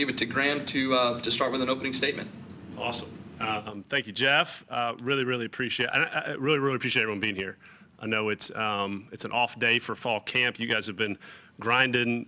leave it to Graham to start with an opening statement. Awesome. Thank you, Jeff. Really appreciate. I really appreciate everyone being here. I know it's an off day for fall camp. You guys have been grinding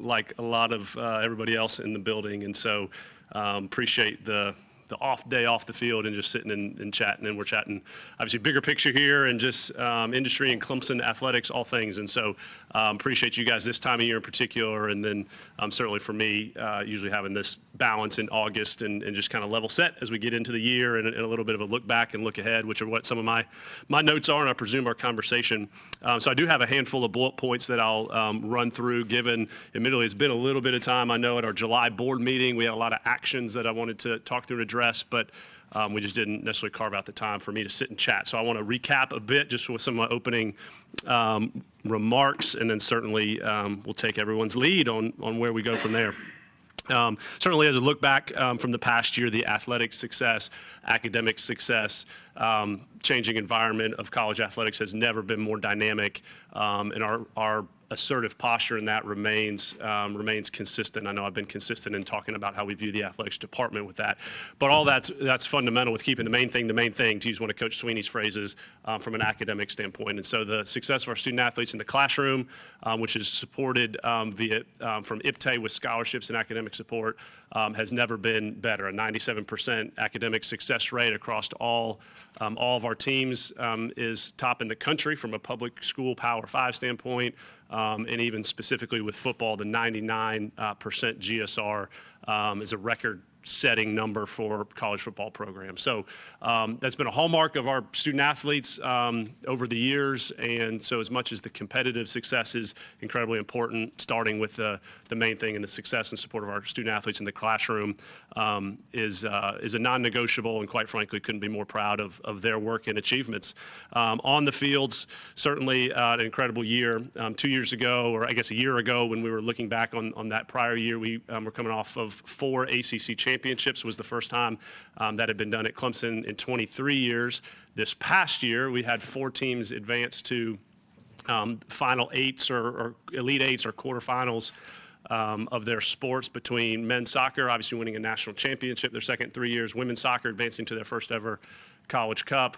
like a lot of everybody else in the building, and so appreciate the off day off the field and just sitting and chatting. And we're chatting obviously bigger picture here and just industry and Clemson athletics, all things. And so appreciate you guys this time of year in particular. And then certainly for me, usually having this balance in August and just kind of level set as we get into the year and a little bit of a look back and look ahead, which are what some of my notes are, and I presume our conversation. So I do have a handful of bullet points that I'll run through, given admittedly it's been a little bit of time. I know at our July board meeting, we had a lot of actions that I wanted to talk through and address, but we just didn't necessarily carve out the time for me to sit and chat. So I want to recap a bit just with some of my opening remarks, and then certainly we'll take everyone's lead on where we go from there. Certainly as a look back from the past year, the athletic success, academic success, changing environment of college athletics has never been more dynamic, and our assertive posture in that remains consistent. I know I've been consistent in talking about how we view the athletics department with that, but all that's fundamental with keeping the main thing, to use one of Coach Sweeney's phrases, from an academic standpoint. And so the success of our student athletes in the classroom, which is supported from IPTAY with scholarships and academic support, has never been better. A 97% academic success rate across all of our teams is top in the country from a public school Power 5 standpoint. And even specifically with football, the 99% GSR is a record-setting number for college football programs. So that's been a hallmark of our student athletes over the years. And so as much as the competitive success is incredibly important, starting with the main thing and the success and support of our student athletes in the classroom is a non-negotiable, and quite frankly, couldn't be more proud of their work and achievements. On the fields, certainly an incredible year. 2 years ago, or I guess a year ago, when we were looking back on that prior year, we were coming off of 4 ACC championships. Was the first time that had been done at Clemson in 23 years. This past year, we had 4 teams advance to final 8s or elite 8s or quarterfinals of their sports, between men's soccer, obviously winning a national championship their second 3 years, women's soccer advancing to their first ever College Cup,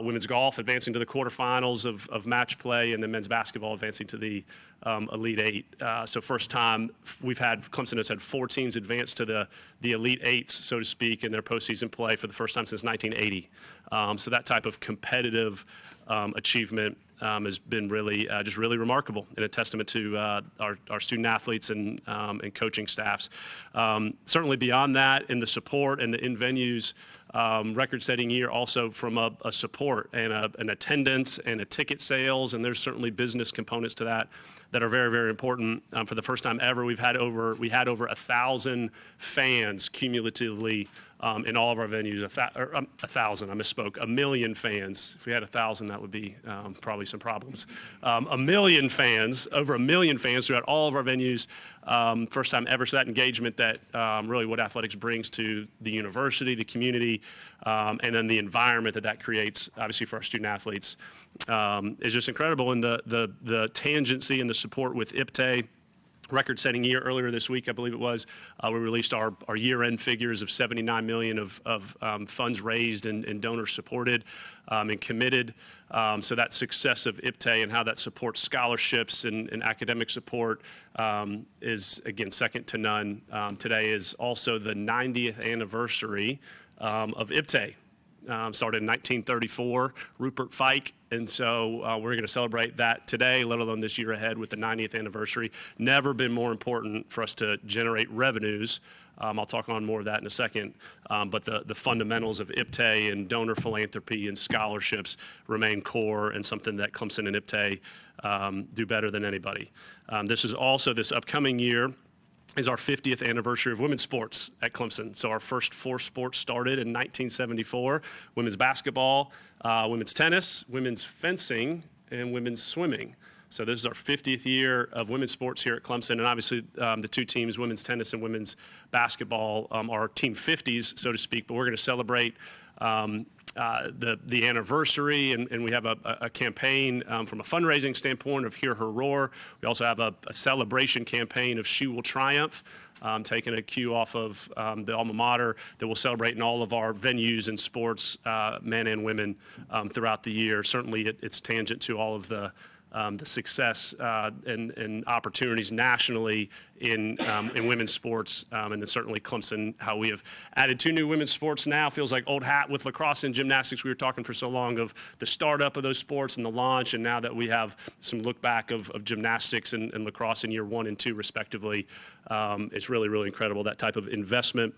women's golf advancing to the quarterfinals of match play, and then men's basketball advancing to the Elite 8. So first time Clemson has had 4 teams advance to the Elite 8s, so to speak, in their postseason play for the first time since 1980. So that type of competitive achievement has been really remarkable, and a testament to our student athletes and coaching staffs. Certainly beyond that, in the support and the in-venues, record-setting year also from a support and an attendance and a ticket sales, and there's certainly business components to that are very important. For the first time ever, we had over 1,000 fans cumulatively in all of our venues. 1,000, I misspoke. 1 million fans. If we had 1,000, that would be probably some problems. 1 million fans, over 1 million fans throughout all of our venues. First time ever. So that engagement, that really what athletics brings to the university, the community, and then the environment that creates, obviously for our student athletes, is just incredible. And the tangency and the support with IPTAY. Record-setting year earlier this week, I believe it was. We released our year-end figures of $79 million of funds raised and donors supported and committed. So that success of IPTAY and how that supports scholarships and academic support is, again, second to none. Today is also the 90th anniversary of IPTAY. Started in 1934, Rupert Fike, and so we're going to celebrate that today, let alone this year ahead with the 90th anniversary. Never been more important for us to generate revenues. I'll talk on more of that in a second, but the fundamentals of IPTAY and donor philanthropy and scholarships remain core, and something that Clemson and IPTAY do better than anybody. This upcoming year is our 50th anniversary of women's sports at Clemson. So our first 4 sports started in 1974, women's basketball, women's tennis, women's fencing, and women's swimming. So this is our 50th year of women's sports here at Clemson, and obviously the 2 teams, women's tennis and women's basketball, are team 50s, so to speak, but we're going to celebrate the anniversary, and we have a campaign from a fundraising standpoint of Hear Her Roar. We also have a celebration campaign of She Will Triumph, taking a cue off of the alma mater that we'll celebrate in all of our venues and sports, men and women, throughout the year. Certainly, it's tangent to all of the success and opportunities nationally in women's sports, and then certainly Clemson, how we have added 2 new women's sports now. Feels like old hat with lacrosse and gymnastics. We were talking for so long of the startup of those sports and the launch, and now that we have some look back of gymnastics and lacrosse in year 1 and 2 respectively, it's really, really incredible, that type of investment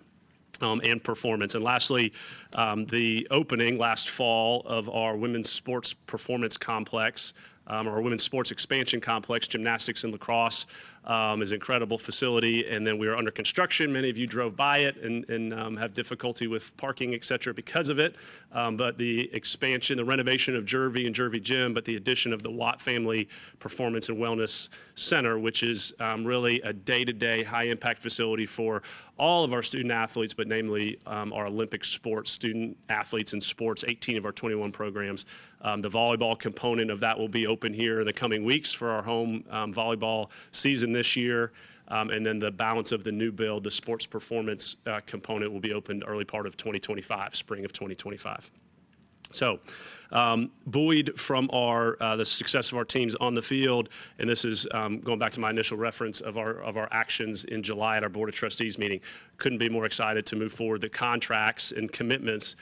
and performance. And lastly, the opening last fall of our women's sports performance complex, our women's sports expansion complex, gymnastics and lacrosse, is an incredible facility. And then we are under construction. Many of you drove by it and have difficulty with parking, et cetera, because of it. But the expansion, the renovation of Jervey and Jervey Gym, but the addition of the Watt Family Performance and Wellness Center, which is really a day-to-day high-impact facility for all of our student athletes, but namely our Olympic sports student athletes in sports, 18 of our 21 programs. The volleyball component of that will be open here in the coming weeks for our home volleyball season this year. And then the balance of the new build, the sports performance component, will be opened early part of 2025, spring of 2025. So, buoyed from the success of our teams on the field, and this is going back to my initial reference of our actions in July at our Board of Trustees meeting. Couldn't be more excited to move forward the contracts and commitments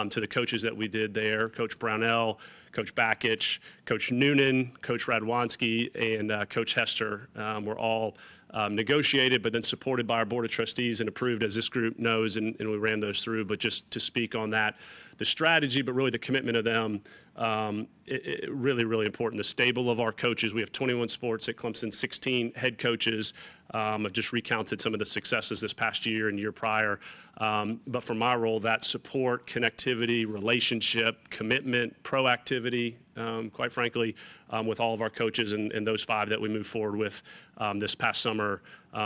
to the coaches that we did there, Coach Brownell, Coach Bakich, Coach Noonan, Coach Radwanski, and Coach Hester. Were all negotiated, but then supported by our Board of Trustees and approved, as this group knows, and we ran those through. But just to speak on that, the strategy, but really the commitment of them, really, really important. The stable of our coaches. We have 21 sports at Clemson, 16 head coaches. I've just recounted some of the successes this past year and year prior. But for my role, that support, connectivity, relationship, commitment, proactivity, quite frankly, with all of our coaches and those 5 that we moved forward with this past summer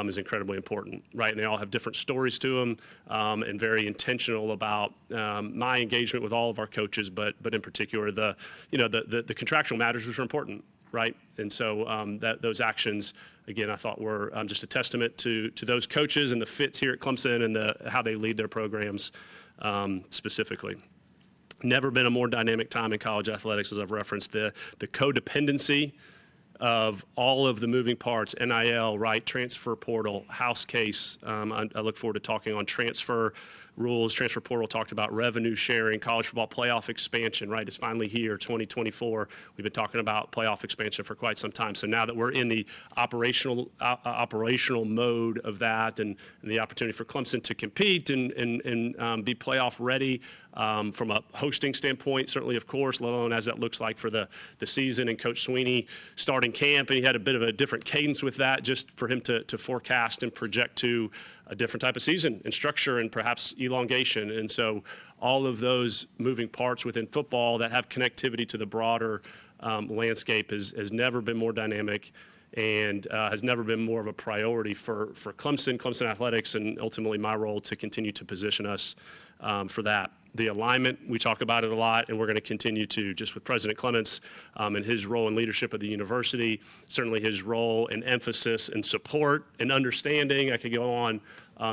is incredibly important, right? And they all have different stories to them, and very intentional about my engagement with all of our coaches, but in particular the contractual matters, which are important, right? And so those actions, again, I thought were just a testament to those coaches and the fits here at Clemson and how they lead their programs specifically. Never been a more dynamic time in college athletics, as I've referenced. The codependency of all of the moving parts, NIL, right, transfer portal, house case. I look forward to talking on transfer rules. Transfer portal talked about revenue sharing, college football playoff expansion, right? It's finally here, 2024. We've been talking about playoff expansion for quite some time. So now that we're in the operational mode of that, and the opportunity for Clemson to compete and be playoff ready from a hosting standpoint, certainly, of course, let alone as that looks like for the season, and Coach Sweeney starting camp, and he had a bit of a different cadence with that, just for him to forecast and project to a different type of season and structure and perhaps elongation. And so all of those moving parts within football that have connectivity to the broader landscape has never been more dynamic, and has never been more of a priority for Clemson Athletics, and ultimately my role to continue to position us for that. The alignment, we talk about it a lot, and we're going to continue to, just with President Clements and his role in leadership of the university, certainly his role and emphasis and support and understanding, I could go on,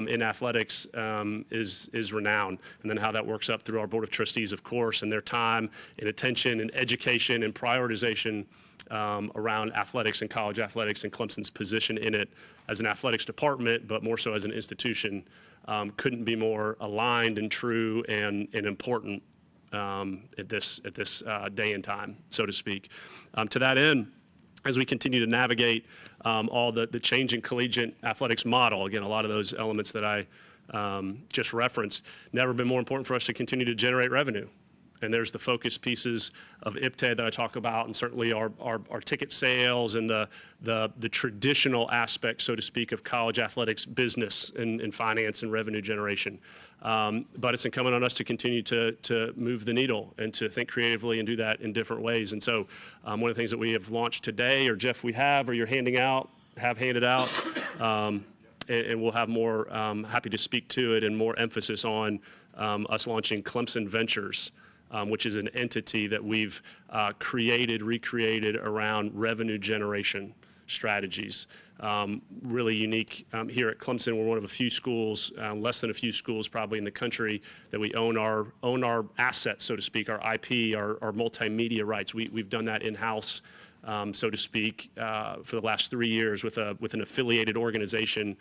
in athletics is renowned. And then how that works up through our Board of Trustees, of course, and their time and attention and education and prioritization around athletics and college athletics and Clemson's position in it as an athletics department, but more so as an institution, couldn't be more aligned and true and important at this day and time, so to speak. To that end, as we continue to navigate all the changing collegiate athletics model, again, a lot of those elements that I just referenced, never been more important for us to continue to generate revenue. And there's the focus pieces of IPTED that I talk about, and certainly our ticket sales and the traditional aspect, so to speak, of college athletics business and finance and revenue generation. But it's incumbent on us to continue to move the needle and to think creatively and do that in different ways. And so one of the things that we have launched today, or Jeff, we have, or you're handing out, have handed out, and we'll have more, happy to speak to it, and more emphasis on us launching Clemson Ventures. which is an entity that we've recreated around revenue generation strategies. Really unique here at Clemson. We're one of a few schools, less than a few schools probably in the country, that we own our assets, so to speak, our IP, our multimedia rights. We've done that in-house, so to speak, for the last 3 years with an affiliated organization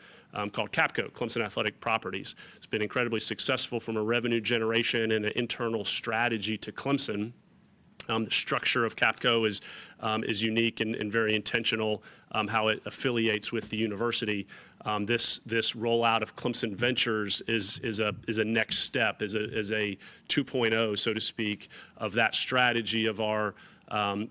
called CAPCO, Clemson Athletic Properties. It's been incredibly successful from a revenue generation and an internal strategy to Clemson. The structure of CAPCO is unique and very intentional, how it affiliates with the university. This rollout of Clemson Ventures is a next step, is a 2.0, so to speak, of that strategy of our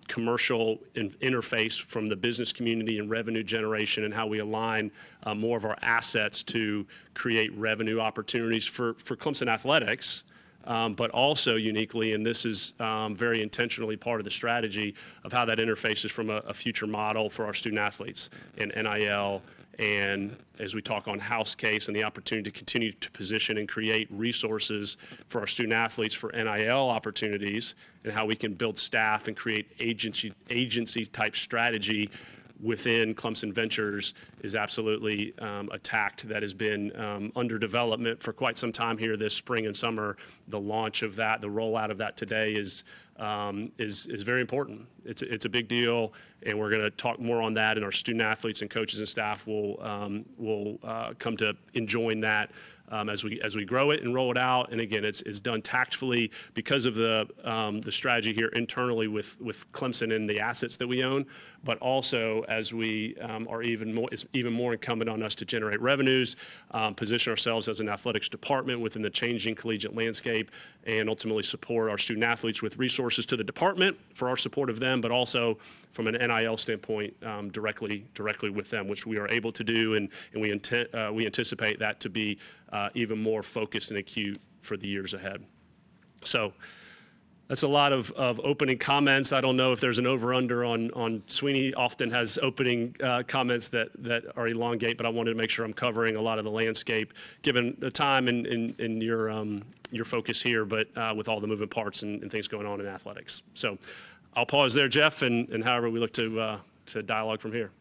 commercial interface from the business community and revenue generation, and how we align more of our assets to create revenue opportunities for Clemson athletics. But also uniquely, and this is very intentionally part of the strategy of how that interfaces from a future model for our student athletes in NIL, and as we talk on house case and the opportunity to continue to position and create resources for our student athletes for NIL opportunities, and how we can build staff and create agency type strategy within Clemson Ventures is absolutely a tact that has been under development for quite some time here this spring and summer. The launch of that, the rollout of that today is very important. It's a big deal, and we're going to talk more on that, and our student athletes and coaches and staff will come to enjoying that as we grow it and roll it out. And again, it's done tactfully because of the strategy here internally with Clemson and the assets that we own, but also as we it's even more incumbent on us to generate revenues, position ourselves as an athletics department within the changing collegiate landscape, and ultimately support our student athletes with resources to the department for our support of them, but also from an NIL standpoint, directly with them, which we are able to do, and we anticipate that to be even more focused and acute for the years ahead. So that's a lot of opening comments. I don't know if there's an over-under on Sweeney often has opening comments that are elongate, but I wanted to make sure I'm covering a lot of the landscape, given the time and your focus here, but with all the moving parts and things going on in athletics. So I'll pause there, Jeff, and however we look to dialogue from here.